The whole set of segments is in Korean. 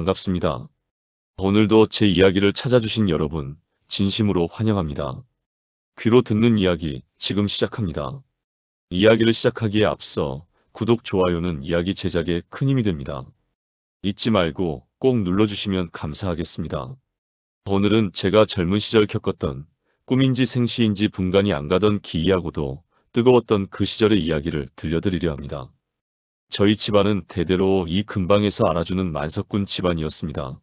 반갑습니다. 오늘도 제 이야기를 찾아주신 여러분, 진심으로 환영합니다. 귀로 듣는 이야기, 지금 시작합니다. 이야기를 시작하기에 앞서 구독, 좋아요는 이야기 제작에 큰 힘이 됩니다. 잊지 말고 꼭 눌러주시면 감사하겠습니다. 오늘은 제가 젊은 시절 겪었던 꿈인지 생시인지 분간이 안 가던 기이하고도 뜨거웠던 그 시절의 이야기를 들려드리려 합니다. 저희 집안은 대대로 이 근방에서 알아주는 만석군 집안이었습니다.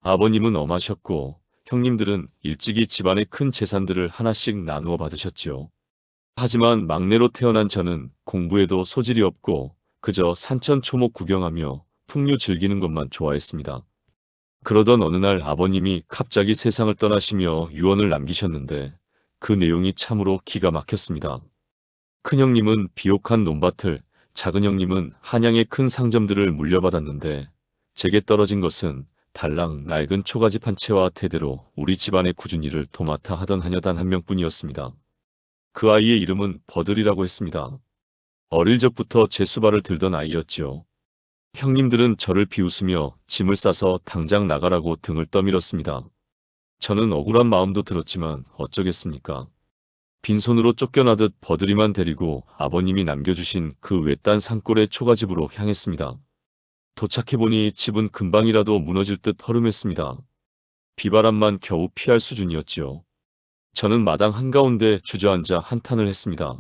아버님은 엄하셨고 형님들은 일찍이 집안의 큰 재산들을 하나씩 나누어 받으셨지요. 하지만 막내로 태어난 저는 공부에도 소질이 없고 그저 산천 초목 구경하며 풍류 즐기는 것만 좋아했습니다. 그러던 어느 날 아버님이 갑자기 세상을 떠나시며 유언을 남기셨는데 그 내용이 참으로 기가 막혔습니다. 큰형님은 비옥한 논밭을, 작은형님은 한양의 큰 상점들을 물려받았는데 제게 떨어진 것은 달랑 낡은 초가집 한 채와 대대로 우리 집안의 꾸준 일을 도맡아 하던 하녀 단 한 명뿐이었습니다. 그 아이의 이름은 버들이라고 했습니다. 어릴 적부터 제 수발을 들던 아이였지요. 형님들은 저를 비웃으며 짐을 싸서 당장 나가라고 등을 떠밀었습니다. 저는 억울한 마음도 들었지만 어쩌겠습니까? 빈손으로 쫓겨나듯 버들이만 데리고 아버님이 남겨주신 그 외딴 산골의 초가집으로 향했습니다. 도착해보니 집은 금방이라도 무너질 듯 허름했습니다. 비바람만 겨우 피할 수준이었지요. 저는 마당 한가운데 주저앉아 한탄을 했습니다.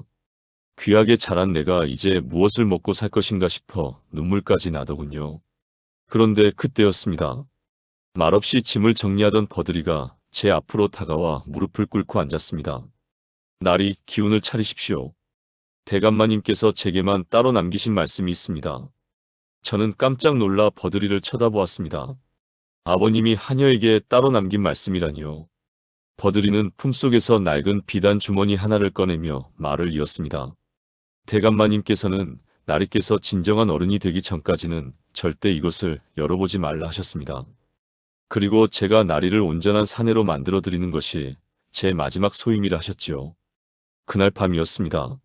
귀하게 자란 내가 이제 무엇을 먹고 살 것인가 싶어 눈물까지 나더군요. 그런데 그때였습니다. 말없이 짐을 정리하던 버들이가 제 앞으로 다가와 무릎을 꿇고 앉았습니다. 나리, 기운을 차리십시오. 대감마님께서 제게만 따로 남기신 말씀이 있습니다. 저는 깜짝 놀라 버들이를 쳐다보았습니다. 아버님이 하녀에게 따로 남긴 말씀이라니요. 버들이는 품속에서 낡은 비단 주머니 하나를 꺼내며 말을 이었습니다. 대감마님께서는 나리께서 진정한 어른이 되기 전까지는 절대 이것을 열어보지 말라 하셨습니다. 그리고 제가 나리를 온전한 사내로 만들어 드리는 것이 제 마지막 소임이라 하셨지요. 그날 밤이었습니다.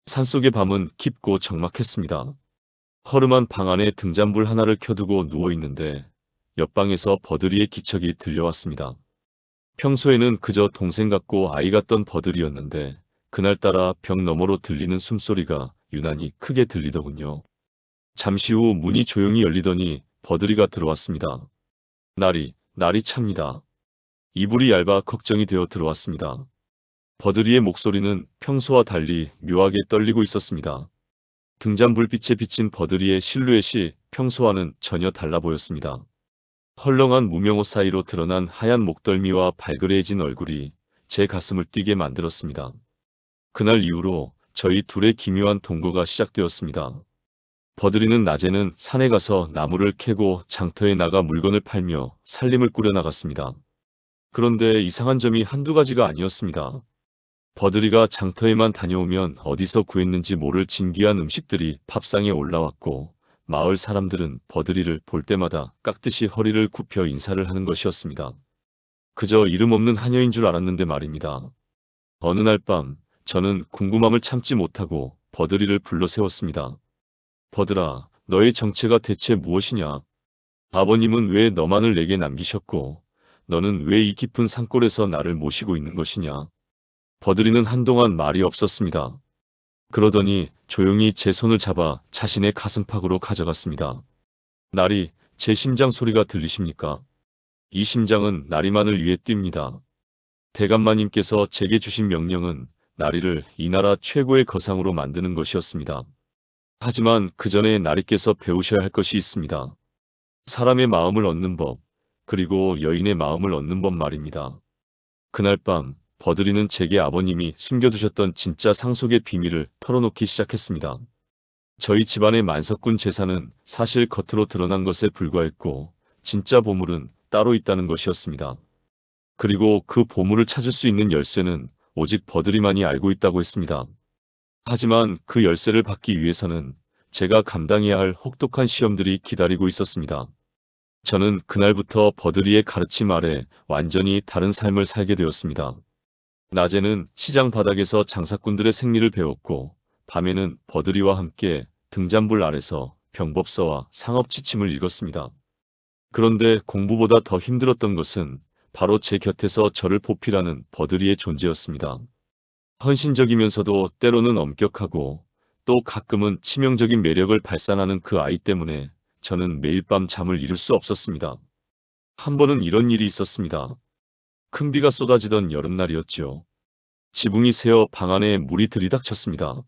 산속의 밤은 깊고 적막했습니다. 허름한 방 안에 등잔불 하나를 켜두고 누워있는데 옆방에서 버들이의 기척이 들려왔습니다. 평소에는 그저 동생 같고 아이 같던 버들이었는데 그날따라 벽 너머로 들리는 숨소리가 유난히 크게 들리더군요. 잠시 후 문이 조용히 열리더니 버들이가 들어왔습니다. 나리 찹니다. 이불이 얇아 걱정이 되어 들어왔습니다. 버들이의 목소리는 평소와 달리 묘하게 떨리고 있었습니다. 등잔불빛에 비친 버들이의 실루엣이 평소와는 전혀 달라 보였습니다. 헐렁한 무명옷 사이로 드러난 하얀 목덜미와 발그레해진 얼굴이 제 가슴을 뛰게 만들었습니다. 그날 이후로 저희 둘의 기묘한 동거가 시작되었습니다. 버들이는 낮에는 산에 가서 나무를 캐고 장터에 나가 물건을 팔며 살림을 꾸려나갔습니다. 그런데 이상한 점이 한두 가지가 아니었습니다. 버들이가 장터에만 다녀오면 어디서 구했는지 모를 진귀한 음식들이 밥상에 올라왔고 마을 사람들은 버들이를 볼 때마다 깍듯이 허리를 굽혀 인사를 하는 것이었습니다. 그저 이름 없는 하녀인 줄 알았는데 말입니다. 어느 날 밤 저는 궁금함을 참지 못하고 버들이를 불러 세웠습니다. 버들아, 너의 정체가 대체 무엇이냐? 아버님은 왜 너만을 내게 남기셨고 너는 왜 이 깊은 산골에서 나를 모시고 있는 것이냐? 버들이는 한동안 말이 없었습니다. 그러더니 조용히 제 손을 잡아 자신의 가슴팍으로 가져갔습니다. 나리, 제 심장 소리가 들리십니까? 이 심장은 나리만을 위해 뜁니다. 대감마님께서 제게 주신 명령은 나리를 이 나라 최고의 거상으로 만드는 것이었습니다. 하지만 그 전에 나리께서 배우셔야 할 것이 있습니다. 사람의 마음을 얻는 법, 그리고 여인의 마음을 얻는 법 말입니다. 그날 밤 버들이는 제게 아버님이 숨겨두셨던 진짜 상속의 비밀을 털어놓기 시작했습니다. 저희 집안의 만석군 재산은 사실 겉으로 드러난 것에 불과했고 진짜 보물은 따로 있다는 것이었습니다. 그리고 그 보물을 찾을 수 있는 열쇠는 오직 버들이만이 알고 있다고 했습니다. 하지만 그 열쇠를 받기 위해서는 제가 감당해야 할 혹독한 시험들이 기다리고 있었습니다. 저는 그날부터 버들이의 가르침 아래 완전히 다른 삶을 살게 되었습니다. 낮에는 시장 바닥에서 장사꾼들의 생리를 배웠고 밤에는 버들이와 함께 등잔불 아래서 병법서와 상업 지침을 읽었습니다. 그런데 공부보다 더 힘들었던 것은 바로 제 곁에서 저를 보필하는 버들이의 존재였습니다. 헌신적이면서도 때로는 엄격하고 또 가끔은 치명적인 매력을 발산하는 그 아이 때문에 저는 매일 밤 잠을 이룰 수 없었습니다. 한 번은 이런 일이 있었습니다. 큰 비가 쏟아지던 여름날이었지요. 지붕이 새어 방 안에 물이 들이닥쳤습니다.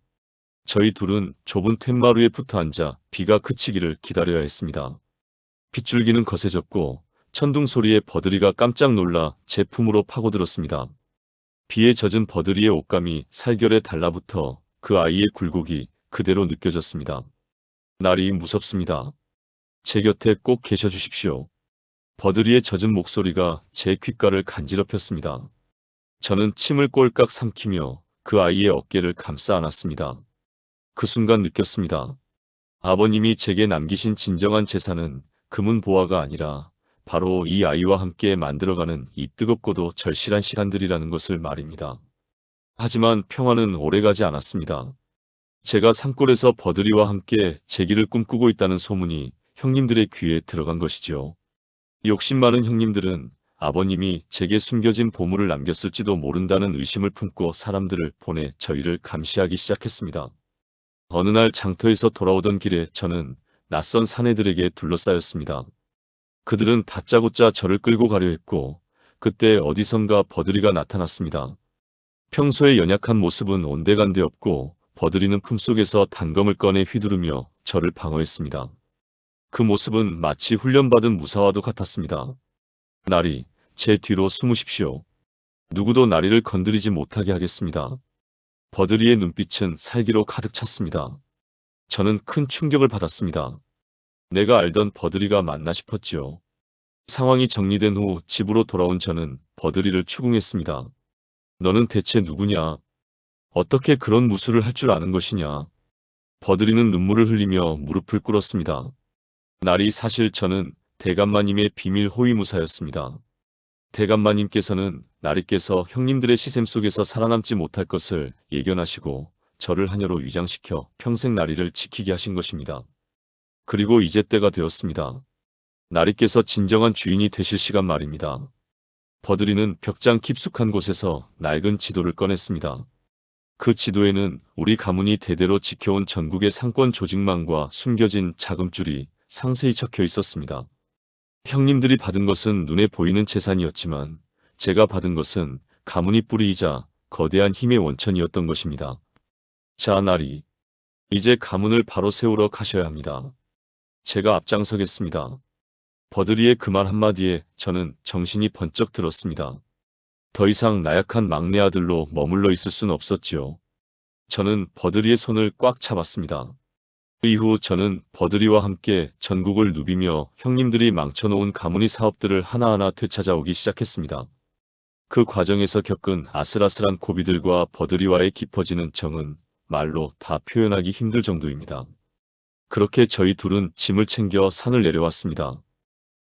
저희 둘은 좁은 툇마루에 붙어 앉아 비가 그치기를 기다려야 했습니다. 빗줄기는 거세졌고 천둥 소리에 버들이가 깜짝 놀라 제 품으로 파고들었습니다. 비에 젖은 버들이의 옷감이 살결에 달라붙어 그 아이의 굴곡이 그대로 느껴졌습니다. 날이 무섭습니다. 제 곁에 꼭 계셔 주십시오. 버들이의 젖은 목소리가 제 귓가를 간지럽혔습니다. 저는 침을 꼴깍 삼키며 그 아이의 어깨를 감싸 안았습니다. 그 순간 느꼈습니다. 아버님이 제게 남기신 진정한 재산은 금은 보화가 아니라 바로 이 아이와 함께 만들어가는 이 뜨겁고도 절실한 시간들이라는 것을 말입니다. 하지만 평화는 오래가지 않았습니다. 제가 산골에서 버들이와 함께 재기를 꿈꾸고 있다는 소문이 형님들의 귀에 들어간 것이지요. 욕심 많은 형님들은 아버님이 제게 숨겨진 보물을 남겼을지도 모른다는 의심을 품고 사람들을 보내 저희를 감시하기 시작했습니다. 어느 날 장터에서 돌아오던 길에 저는 낯선 사내들에게 둘러싸였습니다. 그들은 다짜고짜 저를 끌고 가려 했고 그때 어디선가 버들이가 나타났습니다. 평소에 연약한 모습은 온데간데 없고 버들이는 품속에서 단검을 꺼내 휘두르며 저를 방어했습니다. 그 모습은 마치 훈련받은 무사와도 같았습니다. 나리, 제 뒤로 숨으십시오. 누구도 나리를 건드리지 못하게 하겠습니다. 버들이의 눈빛은 살기로 가득 찼습니다. 저는 큰 충격을 받았습니다. 내가 알던 버들이가 맞나 싶었지요. 상황이 정리된 후 집으로 돌아온 저는 버들이를 추궁했습니다. 너는 대체 누구냐? 어떻게 그런 무술을 할 줄 아는 것이냐? 버들이는 눈물을 흘리며 무릎을 꿇었습니다. 날이 사실 저는 대감마님의 비밀 호위무사였습니다. 대감마님께서는 나리께서 형님들의 시샘 속에서 살아남지 못할 것을 예견하시고 저를 하녀로 위장시켜 평생 나리를 지키게 하신 것입니다. 그리고 이제 때가 되었습니다. 나리께서 진정한 주인이 되실 시간 말입니다. 버들이는 벽장 깊숙한 곳에서 낡은 지도를 꺼냈습니다. 그 지도에는 우리 가문이 대대로 지켜온 전국의 상권 조직망과 숨겨진 자금줄이 상세히 적혀 있었습니다. 형님들이 받은 것은 눈에 보이는 재산이었지만 제가 받은 것은 가문이 뿌리이자 거대한 힘의 원천이었던 것입니다. 자, 나리. 이제 가문을 바로 세우러 가셔야 합니다. 제가 앞장서겠습니다. 버들이의 그 말 한마디에 저는 정신이 번쩍 들었습니다. 더 이상 나약한 막내 아들로 머물러 있을 수는 없었지요. 저는 버들이의 손을 꽉 잡았습니다. 그 이후 저는 버들이와 함께 전국을 누비며 형님들이 망쳐놓은 가문의 사업들을 하나하나 되찾아오기 시작했습니다. 그 과정에서 겪은 아슬아슬한 고비들과 버들이와의 깊어지는 정은 말로 다 표현하기 힘들 정도입니다. 그렇게 저희 둘은 짐을 챙겨 산을 내려왔습니다.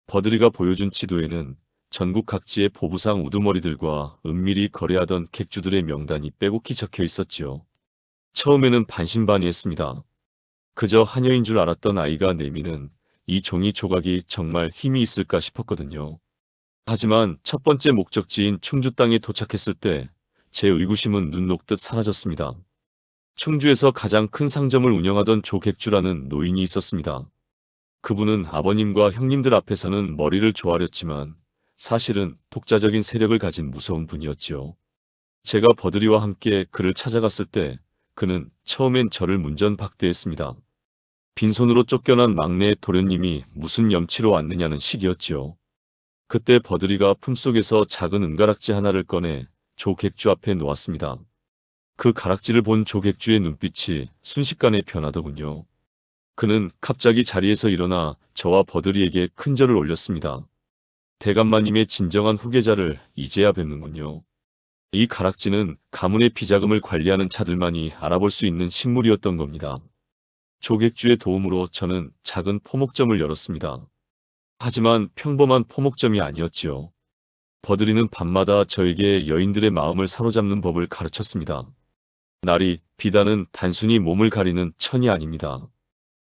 버들이가 보여준 지도에는 전국 각지의 보부상 우두머리들과 은밀히 거래하던 객주들의 명단이 빼곡히 적혀 있었지요. 처음에는 반신반의했습니다. 그저 하녀인 줄 알았던 아이가 내미는 이 종이 조각이 정말 힘이 있을까 싶었거든요. 하지만 첫 번째 목적지인 충주 땅에 도착했을 때 제 의구심은 눈 녹듯 사라졌습니다. 충주에서 가장 큰 상점을 운영하던 조객주라는 노인이 있었습니다. 그분은 아버님과 형님들 앞에서는 머리를 조아렸지만 사실은 독자적인 세력을 가진 무서운 분이었지요. 제가 버들이와 함께 그를 찾아갔을 때 그는 처음엔 저를 문전박대했습니다. 빈손으로 쫓겨난 막내 도련님이 무슨 염치로 왔느냐는 식이었지요. 그때 버들이가 품속에서 작은 은가락지 하나를 꺼내 조객주 앞에 놓았습니다. 그 가락지를 본 조객주의 눈빛이 순식간에 변하더군요. 그는 갑자기 자리에서 일어나 저와 버들이에게 큰 절을 올렸습니다. 대감마님의 진정한 후계자를 이제야 뵙는군요. 이 가락지는 가문의 비자금을 관리하는 자들만이 알아볼 수 있는 식물이었던 겁니다. 조객주의 도움으로 저는 작은 포목점을 열었습니다. 하지만 평범한 포목점이 아니었지요. 버들이는 밤마다 저에게 여인들의 마음을 사로잡는 법을 가르쳤습니다. 날이 비단은 단순히 몸을 가리는 천이 아닙니다.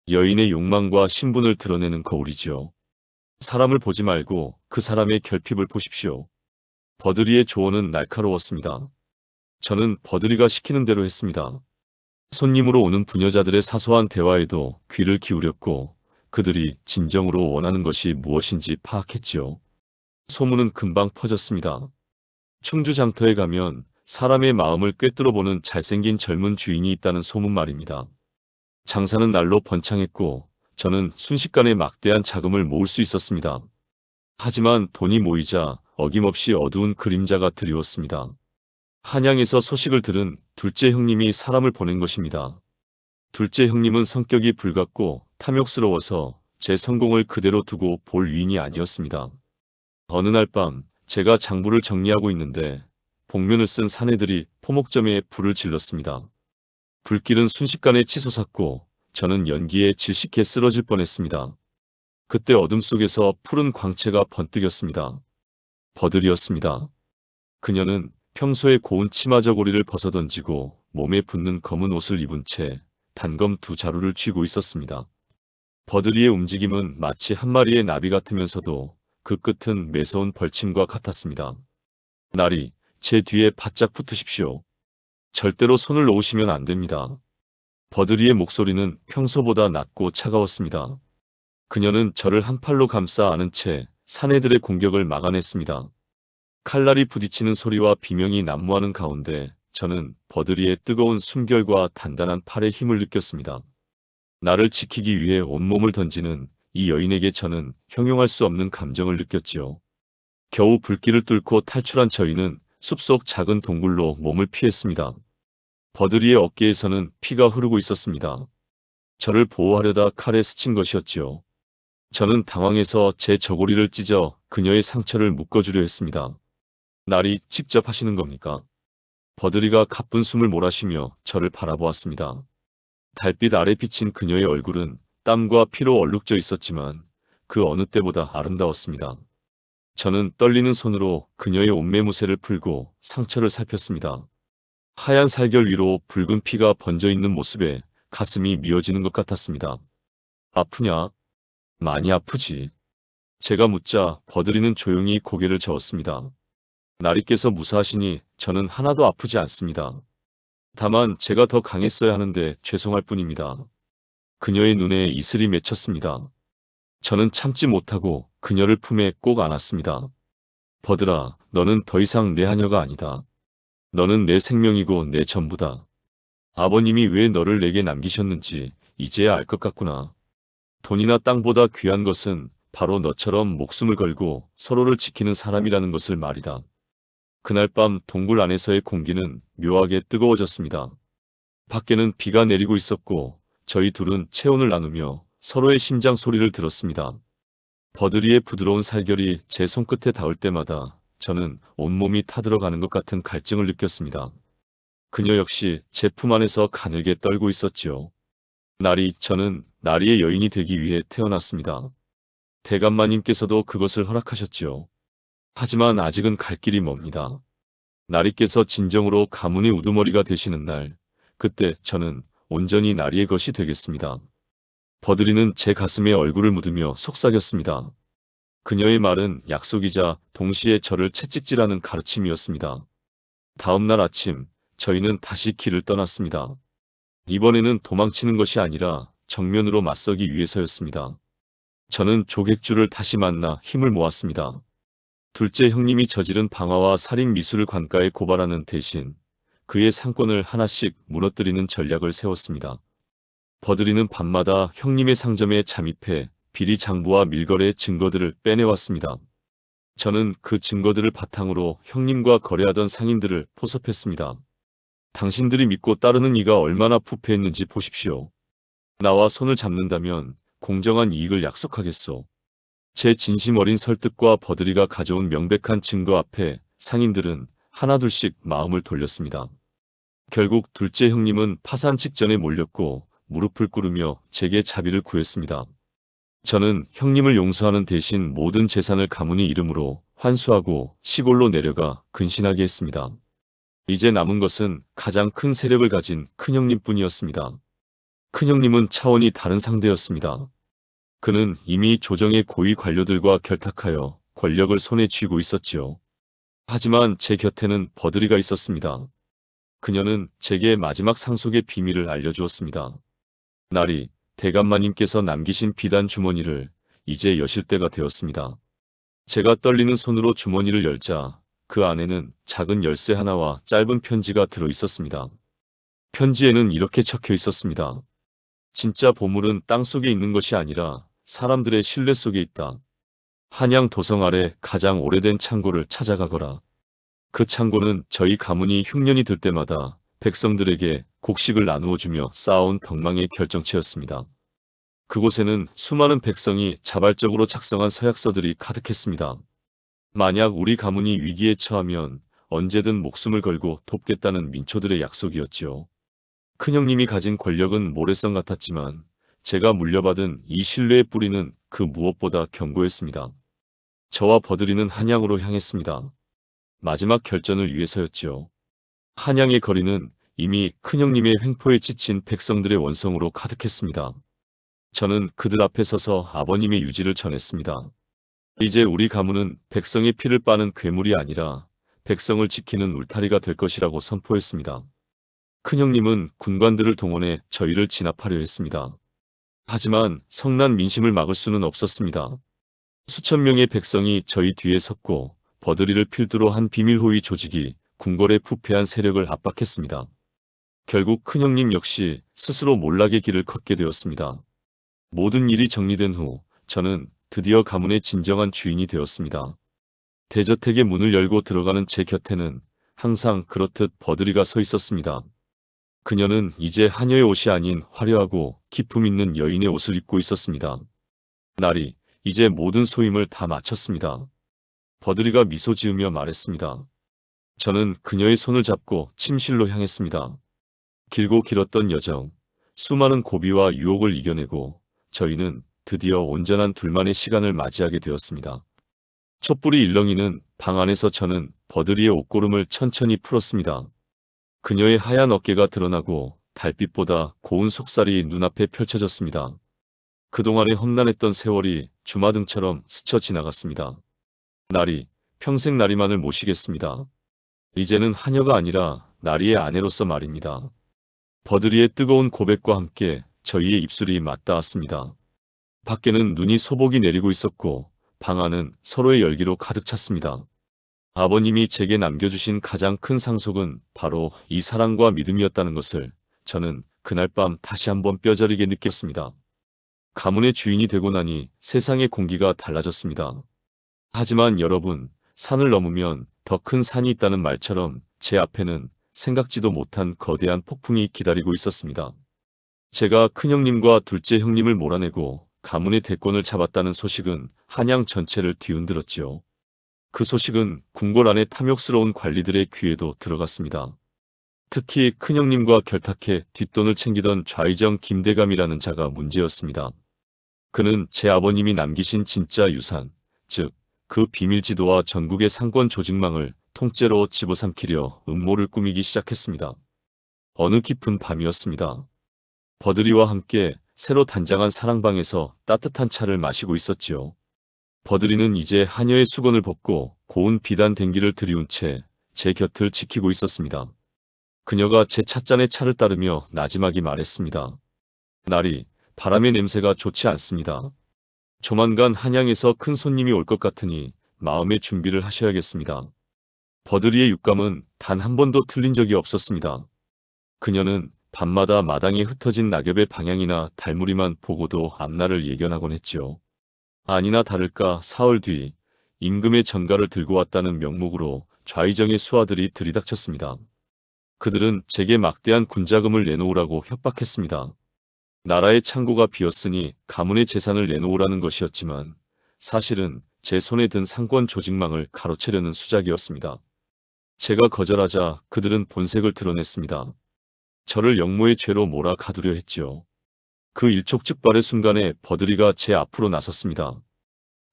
여인의 욕망과 신분을 드러내는 거울이지요. 사람을 보지 말고 그 사람의 결핍을 보십시오. 버드리의 조언은 날카로웠습니다. 저는 버드리가 시키는 대로 했습니다. 손님으로 오는 부녀자들의 사소한 대화에도 귀를 기울였고 그들이 진정으로 원하는 것이 무엇인지 파악했지요. 소문은 금방 퍼졌습니다. 충주장터에 가면 사람의 마음을 꿰뚫어보는 잘생긴 젊은 주인이 있다는 소문 말입니다. 장사는 날로 번창했고 저는 순식간에 막대한 자금을 모을 수 있었습니다. 하지만 돈이 모이자 어김없이 어두운 그림자가 드리웠습니다. 한양에서 소식을 들은 둘째 형님이 사람을 보낸 것입니다. 둘째 형님은 성격이 불같고 탐욕스러워서 제 성공을 그대로 두고 볼 위인이 아니었습니다. 어느 날 밤 제가 장부를 정리하고 있는데 복면을 쓴 사내들이 포목점에 불을 질렀습니다. 불길은 순식간에 치솟았고 저는 연기에 질식해 쓰러질 뻔했습니다. 그때 어둠 속에서 푸른 광채가 번뜩였습니다. 버들이었습니다. 그녀는 평소에 고운 치마 저고리를 벗어던지고 몸에 붙는 검은 옷을 입은 채 단검 두 자루를 쥐고 있었습니다. 버들이의 움직임은 마치 한 마리의 나비 같으면서도 그 끝은 매서운 벌침과 같았습니다. 나리, 제 뒤에 바짝 붙으십시오. 절대로 손을 놓으시면 안 됩니다. 버들이의 목소리는 평소보다 낮고 차가웠습니다. 그녀는 저를 한 팔로 감싸 안은 채 사내들의 공격을 막아냈습니다. 칼날이 부딪히는 소리와 비명이 난무하는 가운데 저는 버들이의 뜨거운 숨결과 단단한 팔의 힘을 느꼈습니다. 나를 지키기 위해 온몸을 던지는 이 여인에게 저는 형용할 수 없는 감정을 느꼈지요. 겨우 불길을 뚫고 탈출한 저희는 숲속 작은 동굴로 몸을 피했습니다. 버들이의 어깨에서는 피가 흐르고 있었습니다. 저를 보호하려다 칼에 스친 것이었지요. 저는 당황해서 제 저고리를 찢어 그녀의 상처를 묶어주려 했습니다. 날이 직접 하시는 겁니까? 버들이가 가쁜 숨을 몰아쉬며 저를 바라보았습니다. 달빛 아래 비친 그녀의 얼굴은 땀과 피로 얼룩져 있었지만 그 어느 때보다 아름다웠습니다. 저는 떨리는 손으로 그녀의 옷매무새를 풀고 상처를 살폈습니다. 하얀 살결 위로 붉은 피가 번져 있는 모습에 가슴이 미어지는 것 같았습니다. 아프냐? 많이 아프지. 제가 묻자 버들이는 조용히 고개를 저었습니다. 나리께서 무사하시니 저는 하나도 아프지 않습니다. 다만 제가 더 강했어야 하는데 죄송할 뿐입니다. 그녀의 눈에 이슬이 맺혔습니다. 저는 참지 못하고 그녀를 품에 꼭 안았습니다. 버들아, 너는 더 이상 내 하녀가 아니다. 너는 내 생명이고 내 전부다. 아버님이 왜 너를 내게 남기셨는지 이제야 알 것 같구나. 돈이나 땅보다 귀한 것은 바로 너처럼 목숨을 걸고 서로를 지키는 사람이라는 것을 말이다. 그날 밤 동굴 안에서의 공기는 묘하게 뜨거워졌습니다. 밖에는 비가 내리고 있었고 저희 둘은 체온을 나누며 서로의 심장 소리를 들었습니다. 버들이의 부드러운 살결이 제 손끝에 닿을 때마다 저는 온몸이 타들어가는 것 같은 갈증을 느꼈습니다. 그녀 역시 제 품 안에서 가늘게 떨고 있었지요. 저는 나리의 여인이 되기 위해 태어났습니다. 대감마님께서도 그것을 허락하셨지요. 하지만 아직은 갈 길이 멉니다. 나리께서 진정으로 가문의 우두머리가 되시는 날, 그때 저는 온전히 나리의 것이 되겠습니다. 버들이는 제 가슴에 얼굴을 묻으며 속삭였습니다. 그녀의 말은 약속이자 동시에 저를 채찍질하는 가르침이었습니다. 다음 날 아침, 저희는 다시 길을 떠났습니다. 이번에는 도망치는 것이 아니라 정면으로 맞서기 위해서였습니다. 저는 조객주를 다시 만나 힘을 모았습니다. 둘째 형님이 저지른 방화와 살인 미술을 관가에 고발하는 대신 그의 상권을 하나씩 무너뜨리는 전략을 세웠습니다. 버들이는 밤마다 형님의 상점에 잠입해 비리 장부와 밀거래의 증거들을 빼내왔습니다. 저는 그 증거들을 바탕으로 형님과 거래하던 상인들을 포섭했습니다. 당신들이 믿고 따르는 이가 얼마나 부패했는지 보십시오. 나와 손을 잡는다면 공정한 이익을 약속하겠소. 제 진심 어린 설득과 버들이가 가져온 명백한 증거 앞에 상인들은 하나둘씩 마음을 돌렸습니다. 결국 둘째 형님은 파산 직전에 몰렸고 무릎을 꿇으며 제게 자비를 구했습니다. 저는 형님을 용서하는 대신 모든 재산을 가문의 이름으로 환수하고 시골로 내려가 근신하게 했습니다. 이제 남은 것은 가장 큰 세력을 가진 큰형님뿐이었습니다. 큰형님은 차원이 다른 상대였습니다. 그는 이미 조정의 고위 관료들과 결탁하여 권력을 손에 쥐고 있었지요. 하지만 제 곁에는 버드리가 있었습니다. 그녀는 제게 마지막 상속의 비밀을 알려주었습니다. 나리, 대감마님께서 남기신 비단 주머니를 이제 여실 때가 되었습니다. 제가 떨리는 손으로 주머니를 열자 그 안에는 작은 열쇠 하나와 짧은 편지가 들어 있었습니다. 편지에는 이렇게 적혀 있었습니다. 진짜 보물은 땅속에 있는 것이 아니라 사람들의 신뢰 속에 있다. 한양 도성 아래 가장 오래된 창고를 찾아가거라. 그 창고는 저희 가문이 흉년이 들 때마다 백성들에게 곡식을 나누어 주며 쌓아온 덕망의 결정체였습니다. 그곳에는 수많은 백성이 자발적으로 작성한 서약서들이 가득했습니다. 만약 우리 가문이 위기에 처하면 언제든 목숨을 걸고 돕겠다는 민초들의 약속이었지요. 큰형님이 가진 권력은 모래성 같았지만 제가 물려받은 이 신뢰의 뿌리는 그 무엇보다 견고했습니다. 저와 버드리는 한양으로 향했습니다. 마지막 결전을 위해서였지요. 한양의 거리는 이미 큰형님의 횡포에 지친 백성들의 원성으로 가득했습니다. 저는 그들 앞에 서서 아버님의 유지를 전했습니다. 이제 우리 가문은 백성의 피를 빠는 괴물이 아니라 백성을 지키는 울타리가 될 것이라고 선포했습니다. 큰형님은 군관들을 동원해 저희를 진압하려 했습니다. 하지만 성난 민심을 막을 수는 없었습니다. 수천 명의 백성이 저희 뒤에 섰고 버드리를 필두로 한 비밀호위 조직이 궁궐의 부패한 세력을 압박했습니다. 결국 큰형님 역시 스스로 몰락의 길을 걷게 되었습니다. 모든 일이 정리된 후 저는 드디어 가문의 진정한 주인이 되었습니다. 대저택의 문을 열고 들어가는 제 곁에는 항상 그렇듯 버드리가 서 있었습니다. 그녀는 이제 하녀의 옷이 아닌 화려하고 기품 있는 여인의 옷을 입고 있었습니다. 나리, 이제 모든 소임을 다 마쳤습니다. 버드리가 미소 지으며 말했습니다. 저는 그녀의 손을 잡고 침실로 향했습니다. 길고 길었던 여정, 수많은 고비와 유혹을 이겨내고 저희는 드디어 온전한 둘만의 시간을 맞이하게 되었습니다. 촛불이 일렁이는 방 안에서 저는 버드리의 옷고름을 천천히 풀었습니다. 그녀의 하얀 어깨가 드러나고 달빛보다 고운 속살이 눈앞에 펼쳐졌습니다. 그동안의 험난했던 세월이 주마등처럼 스쳐 지나갔습니다. 나리, 평생 나리만을 모시겠습니다. 이제는 하녀가 아니라 나리의 아내로서 말입니다. 버드리의 뜨거운 고백과 함께 저희의 입술이 맞닿았습니다. 밖에는 눈이 소복이 내리고 있었고 방 안은 서로의 열기로 가득 찼습니다. 아버님이 제게 남겨주신 가장 큰 상속은 바로 이 사랑과 믿음이었다는 것을 저는 그날 밤 다시 한번 뼈저리게 느꼈습니다. 가문의 주인이 되고 나니 세상의 공기가 달라졌습니다. 하지만 여러분, 산을 넘으면 더 큰 산이 있다는 말처럼 제 앞에는 생각지도 못한 거대한 폭풍이 기다리고 있었습니다. 제가 큰형님과 둘째 형님을 몰아내고 가문의 대권을 잡았다는 소식은 한양 전체를 뒤흔들었지요. 그 소식은 궁궐 안의 탐욕스러운 관리들의 귀에도 들어갔습니다. 특히 큰형님과 결탁해 뒷돈을 챙기던 좌의정 김대감이라는 자가 문제였습니다. 그는 제 아버님이 남기신 진짜 유산, 즉 그 비밀지도와 전국의 상권 조직망을 통째로 집어삼키려 음모를 꾸미기 시작했습니다. 어느 깊은 밤이었습니다. 버드리와 함께 새로 단장한 사랑방에서 따뜻한 차를 마시고 있었지요. 버드리는 이제 하녀의 수건을 벗고 고운 비단 댕기를 들이운 채 제 곁을 지키고 있었습니다. 그녀가 제 찻잔에 차를 따르며 나지막이 말했습니다. 나리, 바람의 냄새가 좋지 않습니다. 조만간 한양에서 큰 손님이 올 것 같으니 마음의 준비를 하셔야겠습니다. 버드리의 육감은 단 한 번도 틀린 적이 없었습니다. 그녀는 밤마다 마당에 흩어진 낙엽의 방향이나 달무리만 보고도 앞날을 예견하곤 했지요. 아니나 다를까 사흘 뒤 임금의 전가를 들고 왔다는 명목으로 좌의정의 수하들이 들이닥쳤습니다. 그들은 제게 막대한 군자금을 내놓으라고 협박했습니다. 나라의 창고가 비었으니 가문의 재산을 내놓으라는 것이었지만 사실은 제 손에 든 상권 조직망을 가로채려는 수작이었습니다. 제가 거절하자 그들은 본색을 드러냈습니다. 저를 역모의 죄로 몰아 가두려 했지요. 그 일촉즉발의 순간에 버드리가 제 앞으로 나섰습니다.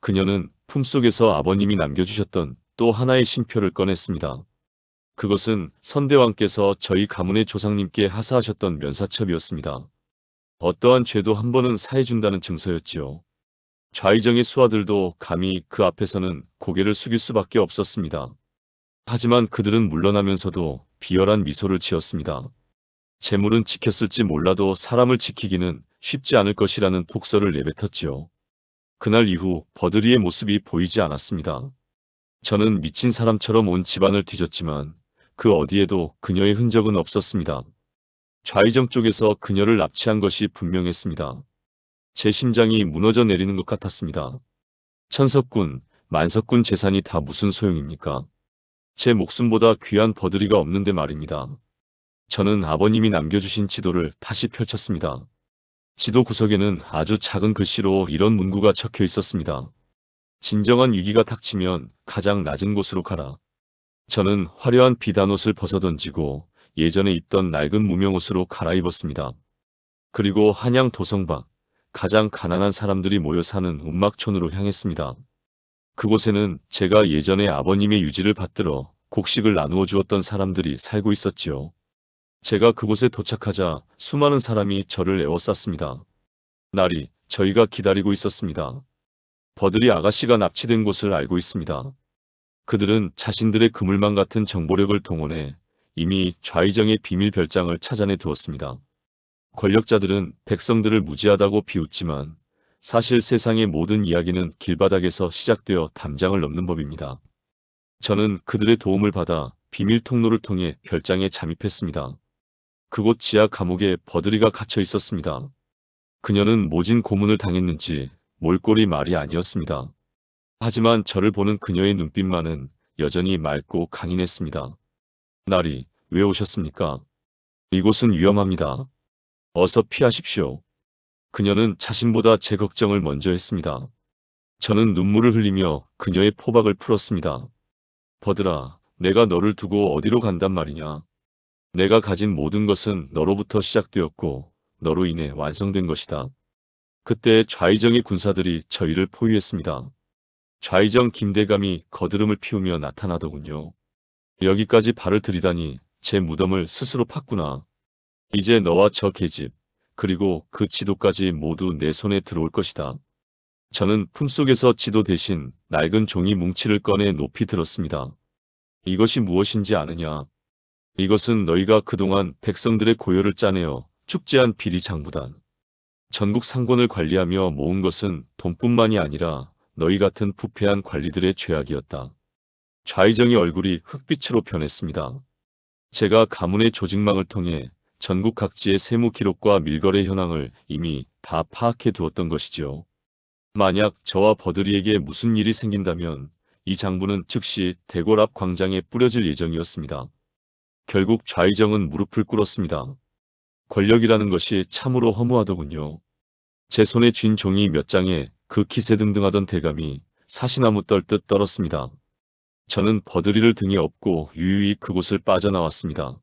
그녀는 품속에서 아버님이 남겨주셨던 또 하나의 신표를 꺼냈습니다. 그것은 선대왕께서 저희 가문의 조상님께 하사하셨던 면사첩이었습니다. 어떠한 죄도 한 번은 사해준다는 증서였지요. 좌의정의 수하들도 감히 그 앞에서는 고개를 숙일 수밖에 없었습니다. 하지만 그들은 물러나면서도 비열한 미소를 지었습니다. 재물은 지켰을지 몰라도 사람을 지키기는 쉽지 않을 것이라는 독설을 내뱉었지요. 그날 이후 버드리의 모습이 보이지 않았습니다. 저는 미친 사람처럼 온 집안을 뒤졌지만 그 어디에도 그녀의 흔적은 없었습니다. 좌의정 쪽에서 그녀를 납치한 것이 분명했습니다. 제 심장이 무너져 내리는 것 같았습니다. 천석군, 만석군 재산이 다 무슨 소용입니까? 제 목숨보다 귀한 버드리가 없는데 말입니다. 저는 아버님이 남겨주신 지도를 다시 펼쳤습니다. 지도 구석에는 아주 작은 글씨로 이런 문구가 적혀 있었습니다. 진정한 위기가 닥치면 가장 낮은 곳으로 가라. 저는 화려한 비단옷을 벗어던지고 예전에 입던 낡은 무명옷으로 갈아입었습니다. 그리고 한양 도성 밖 가장 가난한 사람들이 모여 사는 운막촌으로 향했습니다. 그곳에는 제가 예전에 아버님의 유지를 받들어 곡식을 나누어 주었던 사람들이 살고 있었지요. 제가 그곳에 도착하자 수많은 사람이 저를 에워쌌습니다. 날이 저희가 기다리고 있었습니다. 버들이 아가씨가 납치된 곳을 알고 있습니다. 그들은 자신들의 그물망 같은 정보력을 동원해 이미 좌의정의 비밀 별장을 찾아내 두었습니다. 권력자들은 백성들을 무지하다고 비웃지만 사실 세상의 모든 이야기는 길바닥에서 시작되어 담장을 넘는 법입니다. 저는 그들의 도움을 받아 비밀 통로를 통해 별장에 잠입했습니다. 그곳 지하 감옥에 버드리가 갇혀 있었습니다. 그녀는 모진 고문을 당했는지 몰골이 말이 아니었습니다. 하지만 저를 보는 그녀의 눈빛만은 여전히 맑고 강인했습니다. 나리, 왜 오셨습니까? 이곳은 위험합니다. 어서 피하십시오. 그녀는 자신보다 제 걱정을 먼저 했습니다. 저는 눈물을 흘리며 그녀의 포박을 풀었습니다. 버드라, 내가 너를 두고 어디로 간단 말이냐? 내가 가진 모든 것은 너로부터 시작되었고 너로 인해 완성된 것이다. 그때 좌의정의 군사들이 저희를 포위했습니다. 좌의정 김대감이 거드름을 피우며 나타나더군요. 여기까지 발을 들이다니 제 무덤을 스스로 팠구나. 이제 너와 저 계집, 그리고 그 지도까지 모두 내 손에 들어올 것이다. 저는 품속에서 지도 대신 낡은 종이 뭉치를 꺼내 높이 들었습니다. 이것이 무엇인지 아느냐? 이것은 너희가 그동안 백성들의 고열을 짜내어 축제한 비리 장부단. 전국 상권을 관리하며 모은 것은 돈뿐만이 아니라 너희 같은 부패한 관리들의 죄악이었다. 좌의정의 얼굴이 흑빛으로 변했습니다. 제가 가문의 조직망을 통해 전국 각지의 세무 기록과 밀거래 현황을 이미 다 파악해 두었던 것이지요. 만약 저와 버드리에게 무슨 일이 생긴다면 이 장부는 즉시 대궐 앞 광장에 뿌려질 예정이었습니다. 결국 좌의정은 무릎을 꿇었습니다. 권력이라는 것이 참으로 허무하더군요. 제 손에 쥔 종이 몇 장에 그 기세등등하던 대감이 사시나무 떨듯 떨었습니다. 저는 버드리를 등에 업고 유유히 그곳을 빠져나왔습니다.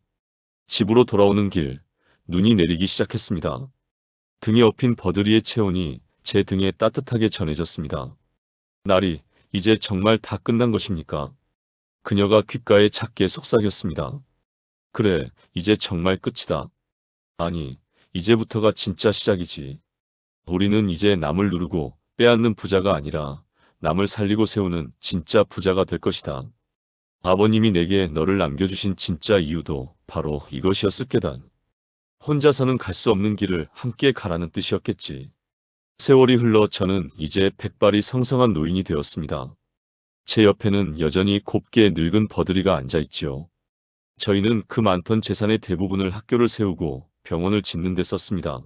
집으로 돌아오는 길, 눈이 내리기 시작했습니다. 등에 업힌 버드리의 체온이 제 등에 따뜻하게 전해졌습니다. 날이 이제 정말 다 끝난 것입니까? 그녀가 귓가에 작게 속삭였습니다. 그래, 이제 정말 끝이다. 아니, 이제부터가 진짜 시작이지. 우리는 이제 남을 누르고 빼앗는 부자가 아니라 남을 살리고 세우는 진짜 부자가 될 것이다. 아버님이 내게 너를 남겨주신 진짜 이유도 바로 이것이었을 게다. 혼자서는 갈 수 없는 길을 함께 가라는 뜻이었겠지. 세월이 흘러 저는 이제 백발이 성성한 노인이 되었습니다. 제 옆에는 여전히 곱게 늙은 버드리가 앉아있지요. 저희는 그 많던 재산의 대부분을 학교를 세우고 병원을 짓는 데 썼습니다.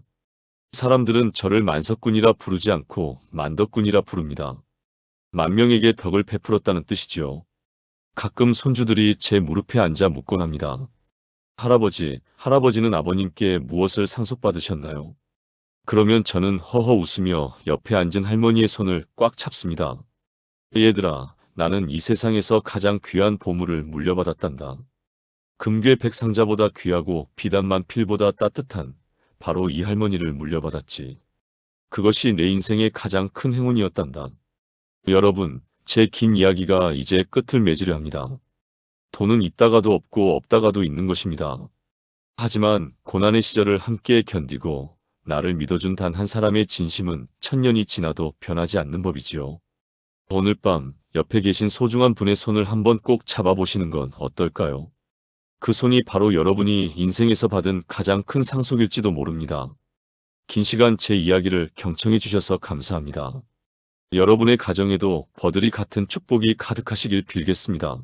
사람들은 저를 만석군이라 부르지 않고 만덕군이라 부릅니다. 만명에게 덕을 베풀었다는 뜻이지요. 가끔 손주들이 제 무릎에 앉아 묻곤 합니다. 할아버지, 할아버지는 아버님께 무엇을 상속받으셨나요? 그러면 저는 허허 웃으며 옆에 앉은 할머니의 손을 꽉 잡습니다. 얘들아, 나는 이 세상에서 가장 귀한 보물을 물려받았단다. 금괴 백상자보다 귀하고 비단만 필보다 따뜻한 바로 이 할머니를 물려받았지. 그것이 내 인생의 가장 큰 행운이었단다. 여러분, 제 긴 이야기가 이제 끝을 맺으려 합니다. 돈은 있다가도 없고 없다가도 있는 것입니다. 하지만 고난의 시절을 함께 견디고 나를 믿어준 단 한 사람의 진심은 천년이 지나도 변하지 않는 법이지요. 오늘 밤 옆에 계신 소중한 분의 손을 한번 꼭 잡아보시는 건 어떨까요? 그 손이 바로 여러분이 인생에서 받은 가장 큰 상속일지도 모릅니다. 긴 시간 제 이야기를 경청해 주셔서 감사합니다. 여러분의 가정에도 버들이 같은 축복이 가득하시길 빌겠습니다.